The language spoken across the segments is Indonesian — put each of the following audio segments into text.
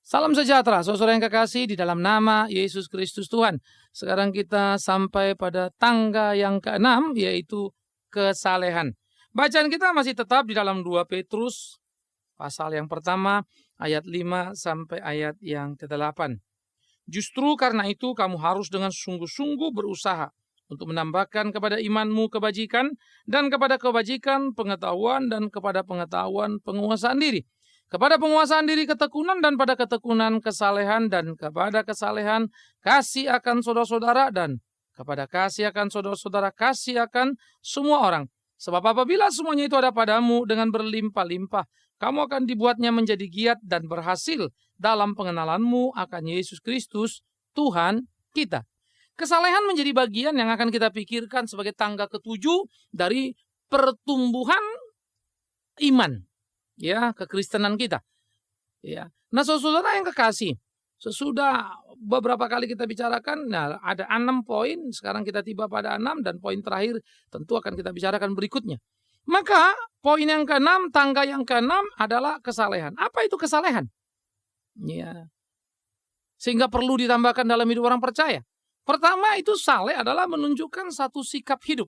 Salam sejahtera, saudara yang kekasih di dalam nama Yesus Kristus Tuhan. Sekarang kita sampai pada tangga yang ke-6, yaitu kesalehan. Bacaan kita masih tetap di dalam 2 Petrus, pasal yang pertama, ayat 5 sampai ayat yang ke-8. Justru karena itu kamu harus dengan sungguh-sungguh berusaha untuk menambahkan kepada imanmu kebajikan, dan kepada kebajikan pengetahuan, dan kepada pengetahuan penguasaan diri. Kepada penguasaan diri ketekunan, dan pada ketekunan kesalehan, dan kepada kesalehan kasih akan saudara-saudara, dan kepada kasih akan saudara-saudara kasih akan semua orang. Sebab apabila semuanya itu ada padamu dengan berlimpah-limpah, kamu akan dibuatnya menjadi giat dan berhasil dalam pengenalanmu akan Yesus Kristus, Tuhan kita. Kesalehan menjadi bagian yang akan kita pikirkan sebagai tangga ke-7 dari pertumbuhan iman, ya, kekristenan kita. Ya. Nah, saudara yang kekasih, sesudah beberapa kali kita bicarakan, nah, ada 6 poin, sekarang kita tiba pada 6, dan poin terakhir tentu akan kita bicarakan berikutnya. Maka poin yang ke-6, tangga yang ke-6 adalah kesalehan. Apa itu kesalehan? Ya. Sehingga perlu ditambahkan dalam hidup orang percaya. Pertama, itu saleh adalah menunjukkan satu sikap hidup.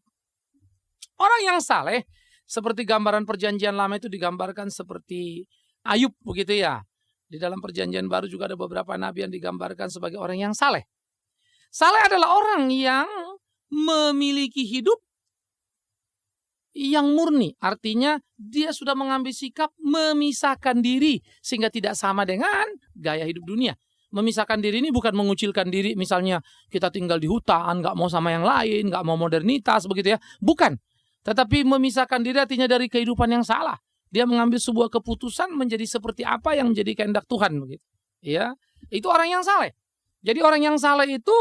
Orang yang saleh, seperti gambaran perjanjian lama itu digambarkan seperti Ayub, begitu ya. Di dalam perjanjian baru juga ada beberapa nabi yang digambarkan sebagai orang yang saleh. Saleh adalah orang yang memiliki hidup yang murni. Artinya dia sudah mengambil sikap memisahkan diri sehingga tidak sama dengan gaya hidup dunia. Memisahkan diri ini bukan mengucilkan diri, misalnya kita tinggal di hutan, nggak mau sama yang lain, nggak mau modernitas, begitu ya. Bukan. Tetapi memisahkan diri artinya dari kehidupan yang salah. Dia mengambil sebuah keputusan menjadi seperti apa yang menjadi kehendak Tuhan, begitu. Ya, itu orang yang saleh. Jadi orang yang saleh itu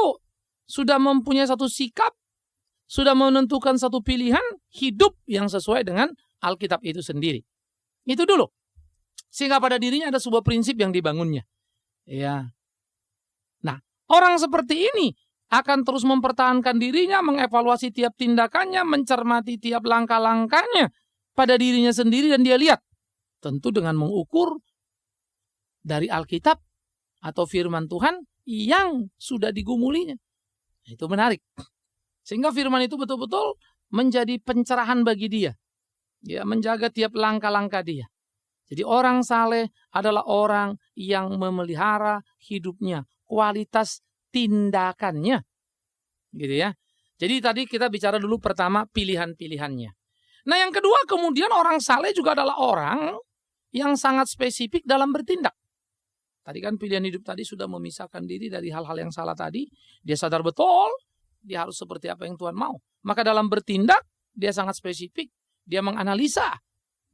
sudah mempunyai satu sikap, sudah menentukan satu pilihan hidup yang sesuai dengan Alkitab itu sendiri. Itu dulu. Sehingga pada dirinya ada sebuah prinsip yang dibangunnya. Ya. Nah, orang seperti ini akan terus mempertahankan dirinya, mengevaluasi tiap tindakannya, mencermati tiap langkah-langkahnya pada dirinya sendiri, dan dia lihat tentu dengan mengukur dari Alkitab atau firman Tuhan yang sudah digumulinya. Itu menarik. Sehingga firman itu betul-betul menjadi pencerahan bagi dia. Ya, menjaga tiap langkah-langkah dia. Jadi orang saleh adalah orang yang memelihara hidupnya, kualitas tindakannya. Gitu ya. Jadi tadi kita bicara dulu pertama pilihan-pilihannya. Nah, yang kedua kemudian orang saleh juga adalah orang yang sangat spesifik dalam bertindak. Tadi kan pilihan hidup tadi sudah memisahkan diri dari hal-hal yang salah tadi. Dia sadar betul dia harus seperti apa yang Tuhan mau. Maka dalam bertindak dia sangat spesifik. Dia menganalisa,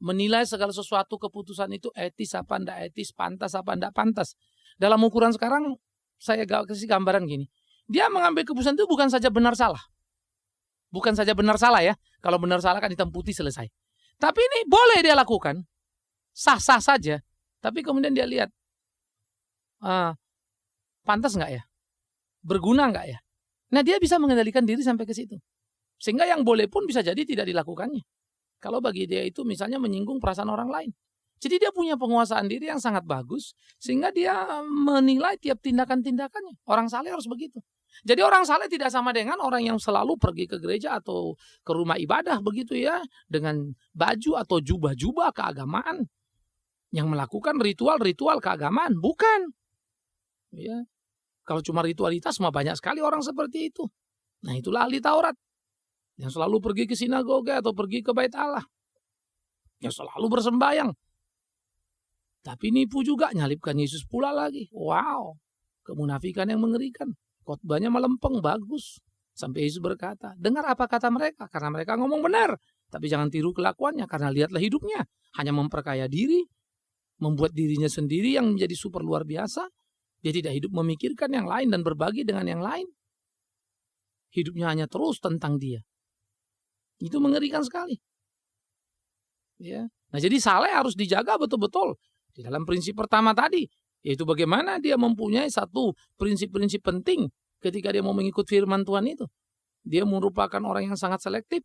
menilai segala sesuatu keputusan itu etis apa enggak etis, pantas apa enggak pantas. Dalam ukuran sekarang saya kasih gambaran gini. Dia mengambil keputusan itu bukan saja benar salah. Bukan saja benar salah ya. Kalau benar salah kan hitam putih selesai. Tapi ini boleh dia lakukan. Sah-sah saja. Tapi kemudian dia lihat. Pantas enggak ya? Berguna enggak ya? Nah, dia bisa mengendalikan diri sampai ke situ. Sehingga yang boleh pun bisa jadi tidak dilakukannya. Kalau bagi dia itu misalnya menyinggung perasaan orang lain. Jadi dia punya penguasaan diri yang sangat bagus. Sehingga dia menilai tiap tindakan-tindakannya. Orang saleh harus begitu. Jadi orang saleh tidak sama dengan orang yang selalu pergi ke gereja atau ke rumah ibadah begitu ya. Dengan baju atau jubah-jubah keagamaan. Yang melakukan ritual-ritual keagamaan. Bukan. Ya. Kalau cuma ritualitas mah banyak sekali orang seperti itu. Nah, itulah ahli Taurat. Yang selalu pergi ke sinagoga atau pergi ke bait Allah. Yang selalu bersembayang. Tapi nipu juga, nyalibkan Yesus pula lagi. Wow, kemunafikan yang mengerikan. Khotbahnya melempeng, bagus. Sampai Yesus berkata, dengar apa kata mereka? Karena mereka ngomong benar. Tapi jangan tiru kelakuannya, karena lihatlah hidupnya. Hanya memperkaya diri, membuat dirinya sendiri yang menjadi super luar biasa. Dia tidak hidup memikirkan yang lain dan berbagi dengan yang lain. Hidupnya hanya terus tentang dia. Itu mengerikan sekali. Ya. Nah, jadi saleh harus dijaga betul-betul. Di dalam prinsip pertama tadi, yaitu bagaimana dia mempunyai satu prinsip-prinsip penting ketika dia mau mengikut firman Tuhan itu. Dia merupakan orang yang sangat selektif.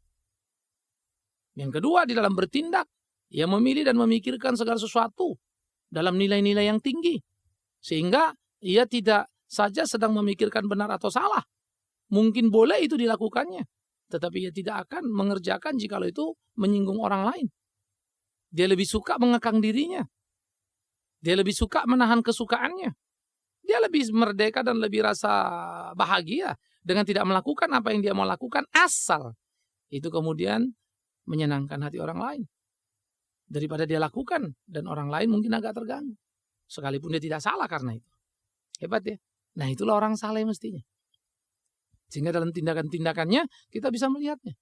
Yang kedua, di dalam bertindak, ia memilih dan memikirkan segala sesuatu dalam nilai-nilai yang tinggi. Sehingga ia tidak saja sedang memikirkan benar atau salah. Mungkin boleh itu dilakukannya, tetapi ia tidak akan mengerjakan jikalau itu menyinggung orang lain. Dia lebih suka mengekang dirinya. Dia lebih suka menahan kesukaannya. Dia lebih merdeka dan lebih rasa bahagia dengan tidak melakukan apa yang dia mau lakukan, asal itu kemudian menyenangkan hati orang lain. Daripada dia lakukan dan orang lain mungkin agak terganggu. Sekalipun dia tidak salah karena itu. Hebat ya. Nah, itulah orang saleh mestinya. Sehingga dalam tindakan-tindakannya kita bisa melihatnya.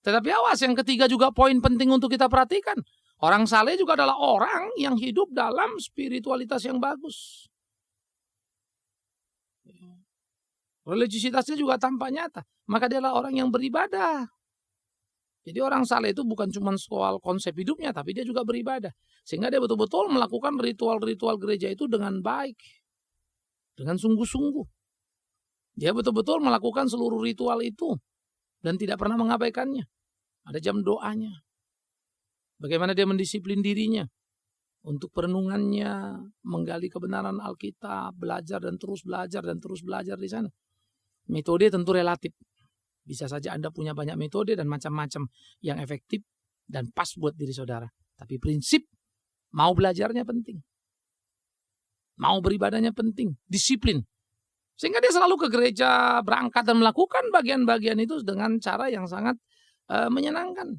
Tetapi awas, yang ketiga juga poin penting untuk kita perhatikan. Orang saleh juga adalah orang yang hidup dalam spiritualitas yang bagus. Religiositasnya juga tampak nyata. Maka dia adalah orang yang beribadah. Jadi orang saleh itu bukan cuma soal konsep hidupnya, tapi dia juga beribadah. Sehingga dia betul-betul melakukan ritual-ritual gereja itu dengan baik. Dengan sungguh-sungguh. Dia betul-betul melakukan seluruh ritual itu. Dan tidak pernah mengabaikannya. Ada jam doanya. Bagaimana dia mendisiplin dirinya. Untuk perenungannya, menggali kebenaran Alkitab, belajar dan terus belajar di sana. Metode tentu relatif. Bisa saja Anda punya banyak metode dan macam-macam yang efektif dan pas buat diri saudara. Tapi prinsip, mau belajarnya penting. Mau beribadahnya penting. Disiplin. Sehingga dia selalu ke gereja, berangkat dan melakukan bagian-bagian itu dengan cara yang sangat menyenangkan.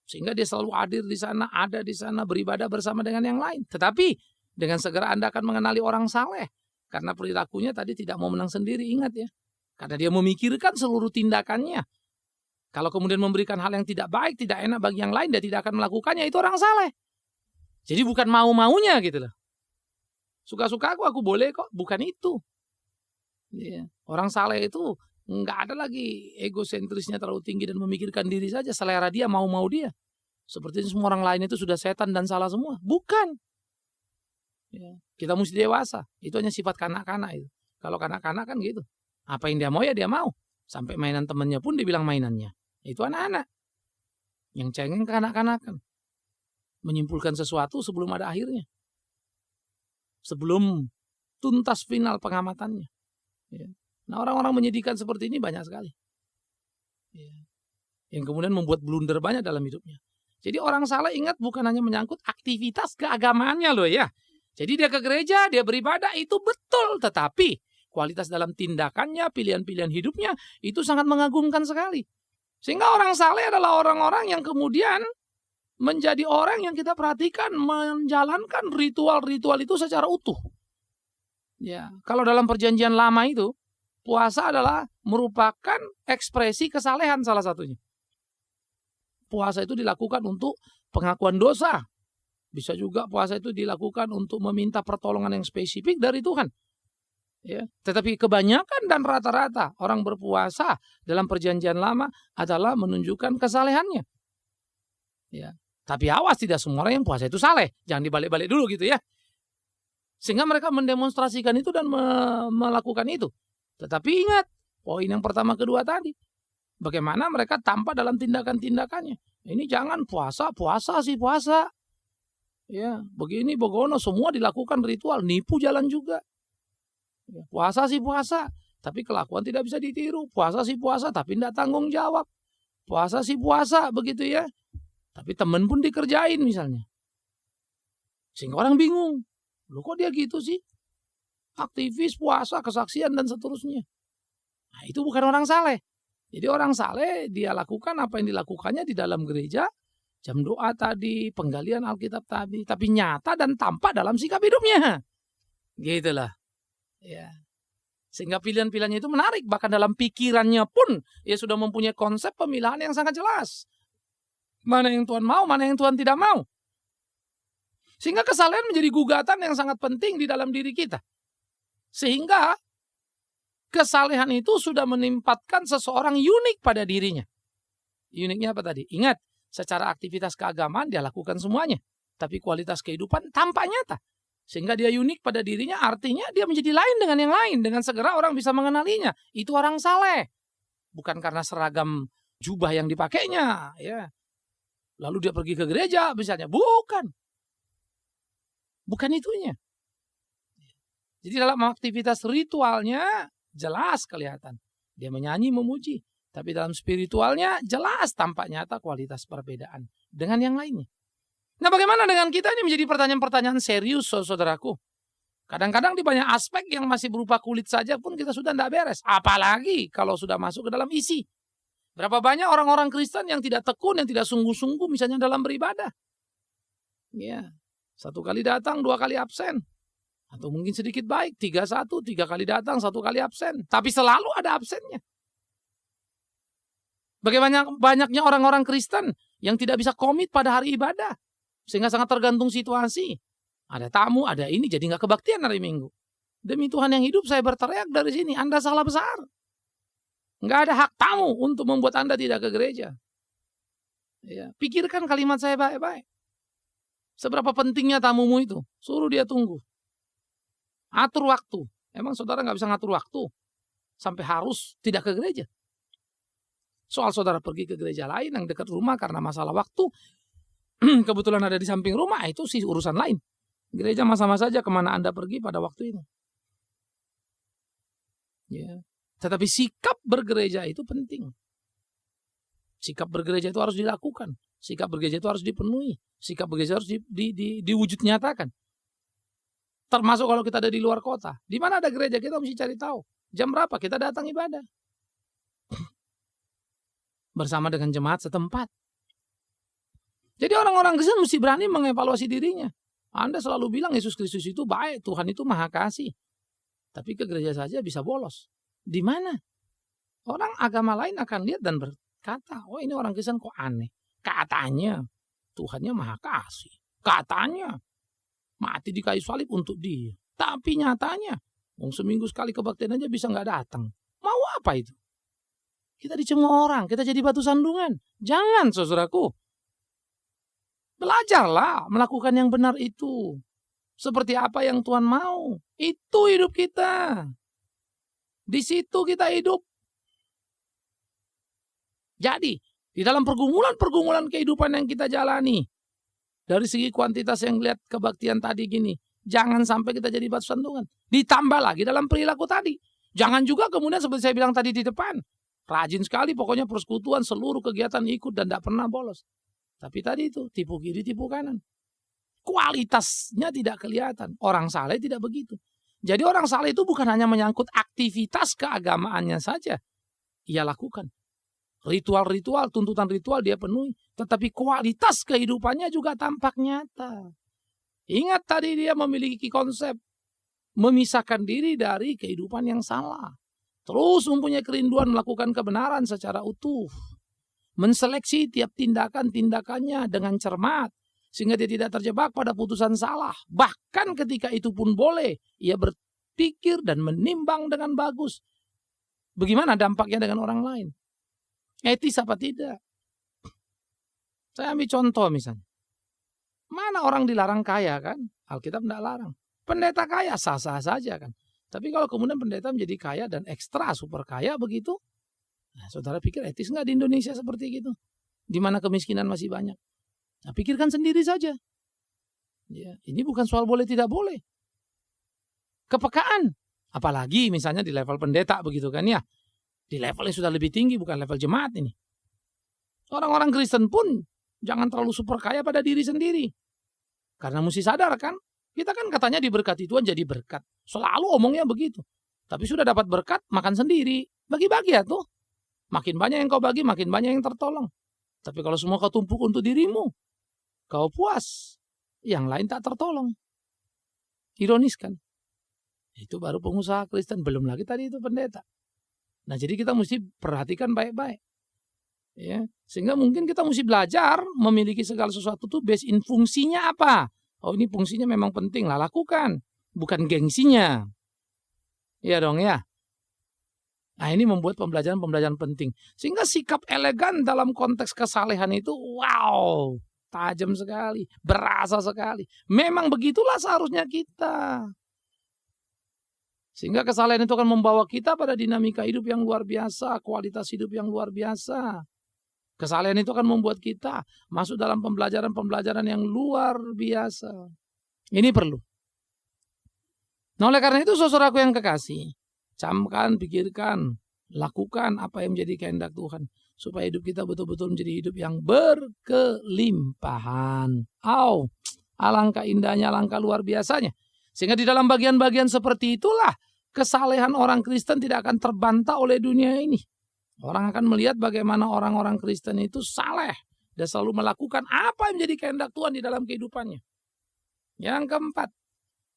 Sehingga dia selalu hadir di sana, ada di sana, beribadah bersama dengan yang lain. Tetapi dengan segera Anda akan mengenali orang saleh. Karena perilakunya tadi tidak mau menang sendiri, ingat ya. Karena dia memikirkan seluruh tindakannya. Kalau kemudian memberikan hal yang tidak baik, tidak enak bagi yang lain, dia tidak akan melakukannya, itu orang saleh. Jadi bukan mau-maunya gitu loh. Suka-suka aku boleh kok, bukan itu. Ya. Orang saleh itu nggak ada lagi egosentrisnya terlalu tinggi dan memikirkan diri saja, selera dia, mau-mau dia. Seperti semua orang lain itu sudah setan dan salah semua. Bukan. Ya. Kita mesti dewasa. Itu hanya sifat kanak-kanak itu. Kalau kanak-kanak kan gitu. Apa yang dia mau ya dia mau. Sampai mainan temannya pun dibilang mainannya. Itu anak-anak. Yang cengeng kanak-kanakan. Menyimpulkan sesuatu sebelum ada akhirnya. Sebelum tuntas final pengamatannya. Ya. Nah, orang-orang menyedihkan seperti ini banyak sekali. Ya. Yang kemudian membuat blunder banyak dalam hidupnya. Jadi orang saleh ingat bukan hanya menyangkut aktivitas keagamaannya loh ya. Jadi dia ke gereja, dia beribadah itu betul. Tetapi kualitas dalam tindakannya, pilihan-pilihan hidupnya itu sangat mengagumkan sekali. Sehingga orang saleh adalah orang-orang yang kemudian menjadi orang yang kita perhatikan menjalankan ritual-ritual itu secara utuh. Ya, kalau dalam perjanjian lama itu puasa adalah merupakan ekspresi kesalehan salah satunya. Puasa itu dilakukan untuk pengakuan dosa. Bisa juga puasa itu dilakukan untuk meminta pertolongan yang spesifik dari Tuhan. Ya, tetapi kebanyakan dan rata-rata orang berpuasa dalam perjanjian lama adalah menunjukkan kesalehannya. Ya, tapi awas, tidak semua orang yang puasa itu saleh. Jangan dibalik-balik dulu gitu ya. Sehingga mereka mendemonstrasikan itu dan melakukan itu. Tetapi ingat, poin yang pertama kedua tadi. Bagaimana mereka tampak dalam tindakan-tindakannya. Ini jangan puasa sih puasa. Ya, begini begono semua dilakukan ritual, nipu jalan juga. Ya, puasa sih puasa, tapi kelakuan tidak bisa ditiru. Puasa sih puasa, tapi tidak tanggung jawab. Puasa sih puasa, begitu ya. Tapi teman pun dikerjain misalnya. Sehingga orang bingung. Loh kok dia gitu sih? Aktivis, puasa, kesaksian, dan seterusnya. Nah, itu bukan orang saleh. Jadi orang saleh, dia lakukan apa yang dilakukannya di dalam gereja, jam doa tadi, penggalian Alkitab tadi, tapi nyata dan tampak dalam sikap hidupnya. Gitulah. Ya. Sehingga pilihan-pilihannya itu menarik. Bahkan dalam pikirannya pun, dia sudah mempunyai konsep pemilahan yang sangat jelas. Mana yang Tuhan mau, mana yang Tuhan tidak mau. Sehingga kesalehan menjadi gugatan yang sangat penting di dalam diri kita. Sehingga kesalehan itu sudah menempatkan seseorang unik pada dirinya. Uniknya apa tadi? Ingat, secara aktivitas keagamaan dia lakukan semuanya. Tapi kualitas kehidupan tampak nyata. Sehingga dia unik pada dirinya, artinya dia menjadi lain dengan yang lain. Dengan segera orang bisa mengenalinya. Itu orang saleh. Bukan karena seragam jubah yang dipakainya. Ya. Lalu dia pergi ke gereja misalnya. Bukan. Bukan itunya. Jadi dalam aktivitas ritualnya jelas kelihatan. Dia menyanyi, memuji. Tapi dalam spiritualnya jelas tampak nyata kualitas perbedaan dengan yang lainnya. Nah, bagaimana dengan kita? Ini menjadi pertanyaan-pertanyaan serius, saudaraku. Kadang-kadang di banyak aspek yang masih berupa kulit saja pun kita sudah tidak beres. Apalagi kalau sudah masuk ke dalam isi. Berapa banyak orang-orang Kristen yang tidak tekun, yang tidak sungguh-sungguh misalnya dalam beribadah. Ya, 1 kali datang, 2 kali absen. Atau mungkin sedikit baik, 3-1, 3 kali datang, 1 kali absen. Tapi selalu ada absennya. Bagaimana banyaknya orang-orang Kristen yang tidak bisa komit pada hari ibadah. Sehingga sangat tergantung situasi. Ada tamu, ada ini, jadi nggak kebaktian hari Minggu. Demi Tuhan yang hidup, saya berteriak dari sini, Anda salah besar. Nggak ada hak tamu untuk membuat Anda tidak ke gereja. Ya, pikirkan kalimat saya baik-baik. Seberapa pentingnya tamumu itu? Suruh dia tunggu. Atur waktu. Emang saudara nggak bisa ngatur waktu sampai harus tidak ke gereja? Soal saudara pergi ke gereja lain yang dekat rumah karena masalah waktu, kebetulan ada di samping rumah, itu sih urusan lain. Gereja masa-masa saja kemana Anda pergi pada waktu itu. Ya. Tetapi sikap bergereja itu penting. Sikap bergereja itu harus dilakukan. Sikap bergereja itu harus dipenuhi. Sikap bergereja harus diwujud nyatakan. Termasuk kalau kita ada di luar kota. Di mana ada gereja, kita mesti cari tahu. Jam berapa kita datang ibadah. Bersama dengan jemaat setempat. Jadi orang-orang Kristen mesti berani mengevaluasi dirinya. Anda selalu bilang Yesus Kristus itu baik, Tuhan itu maha kasih. Tapi ke gereja saja bisa bolos. Di mana? Orang agama lain akan lihat dan berkata, oh ini orang Kristen kok aneh. Katanya Tuhannya maha kasih. Katanya mati di kayu salib untuk dia. Tapi nyatanya, seminggu sekali kebaktian aja bisa nggak datang. Mau apa itu? Kita dicemooh orang, kita jadi batu sandungan. Jangan, saudaraku. Belajarlah melakukan yang benar itu. Seperti apa yang Tuhan mau. Itu hidup kita. Di situ kita hidup. Jadi, di dalam pergumulan-pergumulan kehidupan yang kita jalani, dari segi kuantitas yang lihat kebaktian tadi gini, jangan sampai kita jadi batu sandungan. Ditambah lagi dalam perilaku tadi. Jangan juga kemudian seperti saya bilang tadi di depan, rajin sekali pokoknya persekutuan, seluruh kegiatan ikut dan tidak pernah bolos. Tapi tadi itu, tipu kiri, tipu kanan. Kualitasnya tidak kelihatan. Orang saleh tidak begitu. Jadi orang saleh itu bukan hanya menyangkut aktivitas keagamaannya saja. Ia lakukan. Ritual-ritual, tuntutan ritual dia penuhi. Tetapi kualitas kehidupannya juga tampak nyata. Ingat tadi dia memiliki konsep memisahkan diri dari kehidupan yang salah. Terus mempunyai kerinduan melakukan kebenaran secara utuh. Menseleksi tiap tindakan-tindakannya dengan cermat. Sehingga dia tidak terjebak pada putusan salah. Bahkan ketika itu pun boleh. Ia berpikir dan menimbang dengan bagus. Bagaimana dampaknya dengan orang lain? Etis apa tidak? Saya ambil contoh misalnya. Mana orang dilarang kaya kan? Alkitab tidak larang. Pendeta kaya sah-sah saja kan. Tapi kalau kemudian pendeta menjadi kaya dan ekstra super kaya begitu, nah, saudara pikir etis nggak di Indonesia seperti gitu? Di mana kemiskinan masih banyak? Nah, pikirkan sendiri saja. Ya, ini bukan soal boleh tidak boleh. Kepekaan, apalagi misalnya di level pendeta begitu kan ya, di level yang sudah lebih tinggi bukan level jemaat ini. Orang-orang Kristen pun jangan terlalu super kaya pada diri sendiri, karena mesti sadar kan. Kita kan katanya diberkati Tuhan jadi berkat. Selalu omongnya begitu. Tapi sudah dapat berkat, makan sendiri. Bagi-bagi ya tuh. Makin banyak yang kau bagi, makin banyak yang tertolong. Tapi kalau semua kau tumpuk untuk dirimu, kau puas. Yang lain tak tertolong. Ironis kan? Itu baru pengusaha Kristen. Belum lagi tadi itu pendeta. Nah jadi kita mesti perhatikan baik-baik. Ya, sehingga mungkin kita mesti belajar memiliki segala sesuatu itu based in fungsinya apa. Oh ini fungsinya memang penting lah, lakukan. Bukan gengsinya. Iya dong ya. Nah ini membuat pembelajaran-pembelajaran penting. Sehingga sikap elegan dalam konteks kesalehan itu wow. Tajam sekali. Berasa sekali. Memang begitulah seharusnya kita. Sehingga kesalehan itu akan membawa kita pada dinamika hidup yang luar biasa. Kualitas hidup yang luar biasa. Kesalehan itu akan membuat kita masuk dalam pembelajaran-pembelajaran yang luar biasa. Ini perlu. Nah, oleh karena itu saudaraku yang kekasih, camkan, pikirkan, lakukan apa yang menjadi kehendak Tuhan. Supaya hidup kita betul-betul menjadi hidup yang berkelimpahan. Alangkah indahnya, alangkah luar biasanya. Sehingga di dalam bagian-bagian seperti itulah kesalehan orang Kristen tidak akan terbantah oleh dunia ini. Orang akan melihat bagaimana orang-orang Kristen itu saleh dan selalu melakukan apa yang menjadi kehendak Tuhan di dalam kehidupannya. Yang keempat,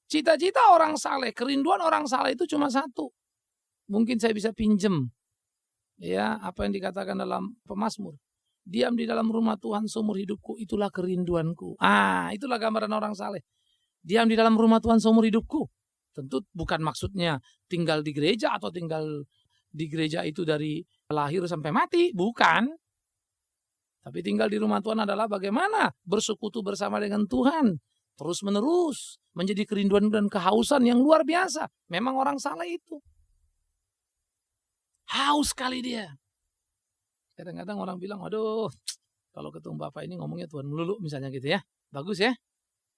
cita-cita orang saleh, kerinduan orang saleh itu cuma satu. Mungkin saya bisa pinjem ya apa yang dikatakan dalam Pemazmur. Diam di dalam rumah Tuhan seumur hidupku, itulah kerinduanku. Itulah gambaran orang saleh. Diam di dalam rumah Tuhan seumur hidupku. Tentu bukan maksudnya tinggal di gereja atau tinggal di gereja itu dari lahir sampai mati, bukan. Tapi tinggal di rumah Tuhan adalah bagaimana bersekutu bersama dengan Tuhan. Terus menerus menjadi kerinduan dan kehausan yang luar biasa. Memang orang saleh itu haus sekali dia. Kadang-kadang orang bilang, aduh, kalau ketemu Bapak ini ngomongnya Tuhan melulu misalnya gitu ya. Bagus ya.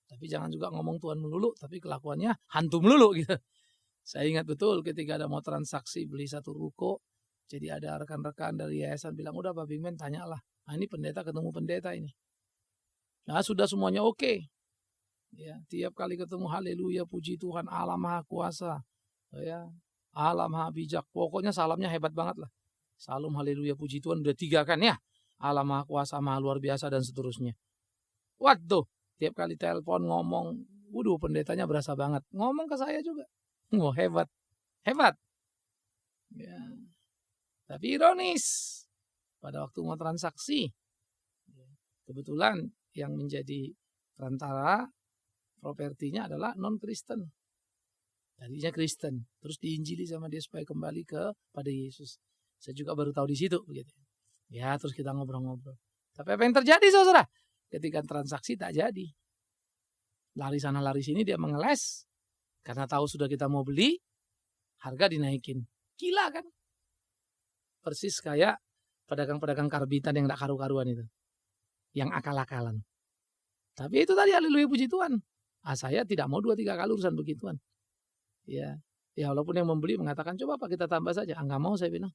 Tapi jangan juga ngomong Tuhan melulu, tapi kelakuannya hantu melulu gitu. Saya ingat betul ketika ada mau transaksi beli satu ruko, jadi ada rekan-rekan dari yayasan bilang, udah Pak Bingmen tanyalah. Ini pendeta ketemu pendeta ini. Nah sudah semuanya oke. Ya, tiap kali ketemu haleluya, puji Tuhan, Allah Maha Kuasa. Ya, Allah Maha Bijak. Pokoknya salamnya hebat banget lah. Salam haleluya, puji Tuhan udah 3 kan ya. Allah Maha Kuasa, Maha Luar Biasa dan seterusnya. Waduh, tiap kali telepon ngomong, waduh pendetanya berasa banget. Ngomong ke saya juga. Wah hebat. Hebat. Ya. Tapi ironis. Pada waktu mau transaksi. Kebetulan yang menjadi perantara propertinya adalah non-Kristen. Tadinya Kristen. Terus diinjili sama dia supaya kembali kepada Yesus. Saya juga baru tahu di situ. Begitu. Ya terus kita ngobrol-ngobrol. Tapi apa yang terjadi saudara? Ketika transaksi tak jadi. Lari sana lari sini dia mengeles. Karena tahu sudah kita mau beli. Harga dinaikin. Gila kan? Persis kayak pedagang-pedagang karbitan yang tak karu-karuan itu. Yang akal-akalan. Tapi itu tadi haleluya puji Tuhan. Saya tidak mau 2-3 kali urusan begituan. Ya walaupun yang membeli mengatakan coba Pak kita tambah saja. Enggak mau saya bilang.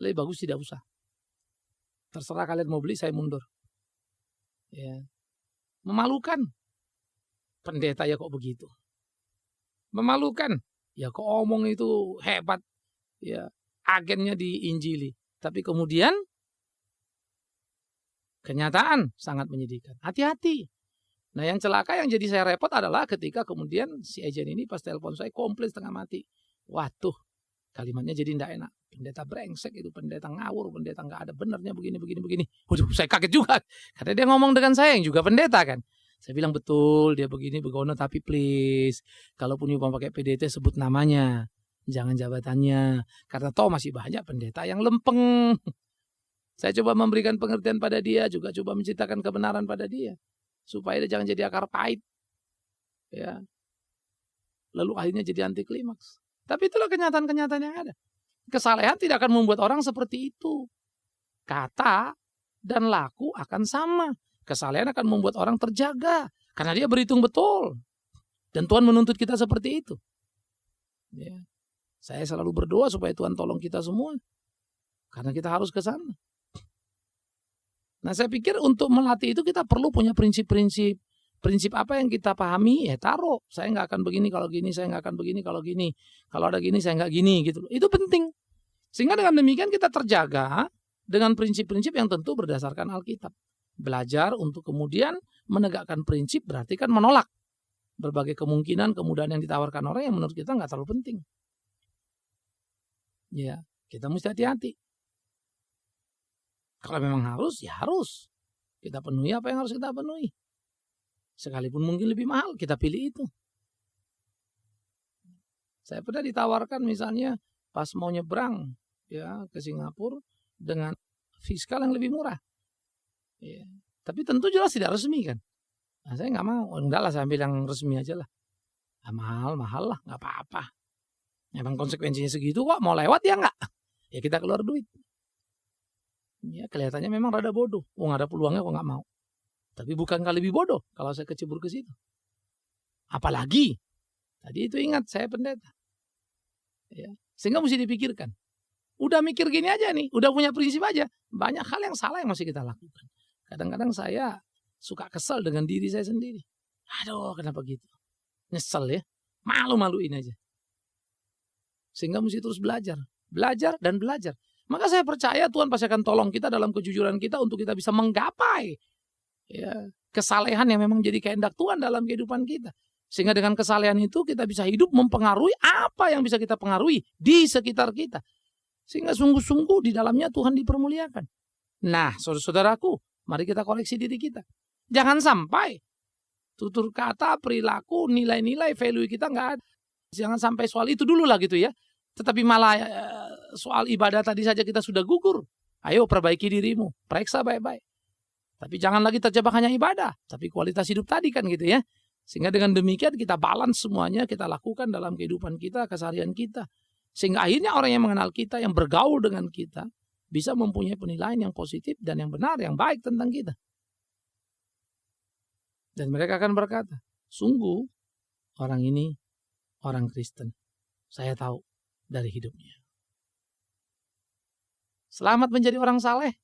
Lebih bagus tidak usah. Terserah kalian mau beli saya mundur. Ya. Memalukan. Pendeta ya kok begitu. Memalukan. Ya kok omong itu hebat. Ya, agennya diinjili. Tapi kemudian kenyataan sangat menyedihkan. Hati-hati. Nah yang celaka yang jadi saya repot adalah ketika kemudian si agen ini pas telepon saya komplain setengah mati. Waduh, kalimatnya jadi tidak enak. Pendeta brengsek itu, pendeta ngawur, pendeta nggak ada benernya begini. Waduh, saya kaget juga. Karena dia ngomong dengan saya yang juga pendeta kan. Saya bilang betul dia begini begono tapi please kalaupun you mau pakai PDT sebut namanya, jangan jabatannya. Karena toh masih banyak pendeta yang lempeng. Saya coba memberikan pengertian pada dia, juga coba menceritakan kebenaran pada dia. Supaya dia jangan jadi akar pahit. Ya. Lalu akhirnya jadi anti klimaks. Tapi itulah kenyataan-kenyataan yang ada. Kesalehan tidak akan membuat orang seperti itu. Kata dan laku akan sama. Kesalehan akan membuat orang terjaga. Karena dia berhitung betul. Dan Tuhan menuntut kita seperti itu. Ya. Saya selalu berdoa supaya Tuhan tolong kita semua. Karena kita harus ke sana. Nah saya pikir untuk melatih itu kita perlu punya prinsip-prinsip. Prinsip apa yang kita pahami, ya taruh. Saya nggak akan begini kalau gini, saya nggak akan begini kalau gini. Kalau ada gini, saya nggak gini gitu. Itu penting. Sehingga dengan demikian kita terjaga dengan prinsip-prinsip yang tentu berdasarkan Alkitab. Belajar untuk kemudian menegakkan prinsip berarti kan menolak berbagai kemungkinan kemudahan yang ditawarkan orang yang menurut kita nggak terlalu penting. Ya, kita mesti hati-hati. Kalau memang harus, ya harus. Kita penuhi apa yang harus kita penuhi. Sekalipun mungkin lebih mahal, kita pilih itu. Saya pernah ditawarkan misalnya pas mau nyebrang ya ke Singapura dengan fiskal yang lebih murah. Ya. Tapi tentu jelas tidak resmi kan. Nah, saya nggak mau. Enggak lah, saya ambil yang resmi aja lah. Nah, mahal lah, nggak apa-apa. Memang konsekuensinya segitu kok, mau lewat ya nggak? Ya kita keluar duit. Ya kelihatannya memang rada bodoh. Nggak ada peluangnya kok nggak mau. Tapi bukankah lebih bodoh kalau saya kecebur ke situ? Apalagi Tadi itu ingat saya pendeta. Ya. Sehingga mesti dipikirkan. Udah mikir gini aja nih, udah punya prinsip aja. Banyak hal yang salah yang masih kita lakukan. Kadang-kadang saya suka kesel dengan diri saya sendiri. Aduh, kenapa gitu? Nyesel ya. Malu-maluin aja. Sehingga mesti terus belajar. Belajar dan belajar. Maka saya percaya Tuhan pasti akan tolong kita dalam kejujuran kita untuk kita bisa menggapai kesalehan yang memang jadi kehendak Tuhan dalam kehidupan kita. Sehingga dengan kesalehan itu kita bisa hidup mempengaruhi apa yang bisa kita pengaruhi di sekitar kita. Sehingga sungguh-sungguh di dalamnya Tuhan dipermuliakan. Nah, saudara-saudaraku, mari kita koreksi diri kita. Jangan sampai tutur kata, perilaku, nilai-nilai, value kita nggak ada. Jangan sampai soal itu dulu lah gitu ya. Tetapi malah soal ibadah tadi saja kita sudah gugur. Ayo perbaiki dirimu, periksa baik-baik. Tapi jangan lagi terjebak hanya ibadah, tapi kualitas hidup tadi kan gitu ya. Sehingga dengan demikian kita balance semuanya, kita lakukan dalam kehidupan kita, keseharian kita. Sehingga akhirnya orang yang mengenal kita, yang bergaul dengan kita, bisa mempunyai penilaian yang positif dan yang benar, yang baik tentang kita. Dan mereka akan berkata, sungguh orang ini orang Kristen. Saya tahu dari hidupnya. Selamat menjadi orang saleh.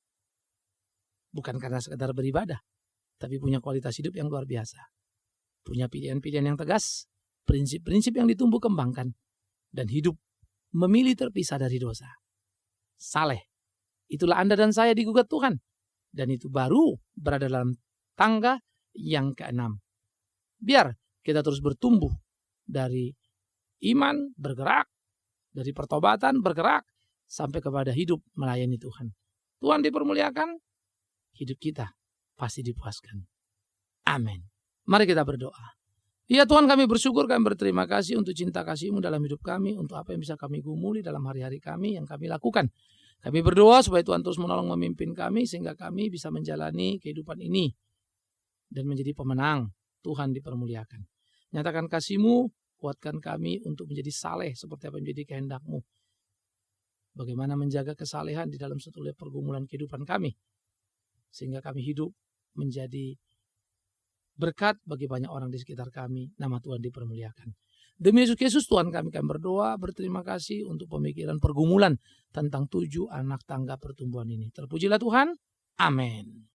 Bukan karena sekedar beribadah, tapi punya kualitas hidup yang luar biasa. Punya pilihan-pilihan yang tegas, prinsip-prinsip yang ditumbuh kembangkan, dan hidup memilih terpisah dari dosa. Saleh. Itulah Anda dan saya digugat Tuhan. Dan itu baru berada dalam tangga yang keenam. Biar kita terus bertumbuh dari iman bergerak, dari pertobatan bergerak, sampai kepada hidup melayani Tuhan. Tuhan dipermuliakan, hidup kita pasti dipuaskan. Amin. Mari kita berdoa. Ya Tuhan, kami bersyukur, kami berterima kasih untuk cinta kasih-Mu dalam hidup kami, untuk apa yang bisa kami gumuli dalam hari-hari kami yang kami lakukan. Kami berdoa supaya Tuhan terus menolong memimpin kami, sehingga kami bisa menjalani kehidupan ini dan menjadi pemenang. Tuhan dipermuliakan. Nyatakan kasih-Mu, kuatkan kami untuk menjadi saleh seperti apa yang menjadi kehendak-Mu. Bagaimana menjaga kesalehan di dalam setiap pergumulan kehidupan kami, sehingga kami hidup menjadi berkat bagi banyak orang di sekitar kami. Nama Tuhan dipermuliakan. Demi Yesus Kristus Tuhan kami berdoa, berterima kasih untuk pemikiran pergumulan tentang 7 anak tangga pertumbuhan ini. Terpujilah Tuhan. Amin.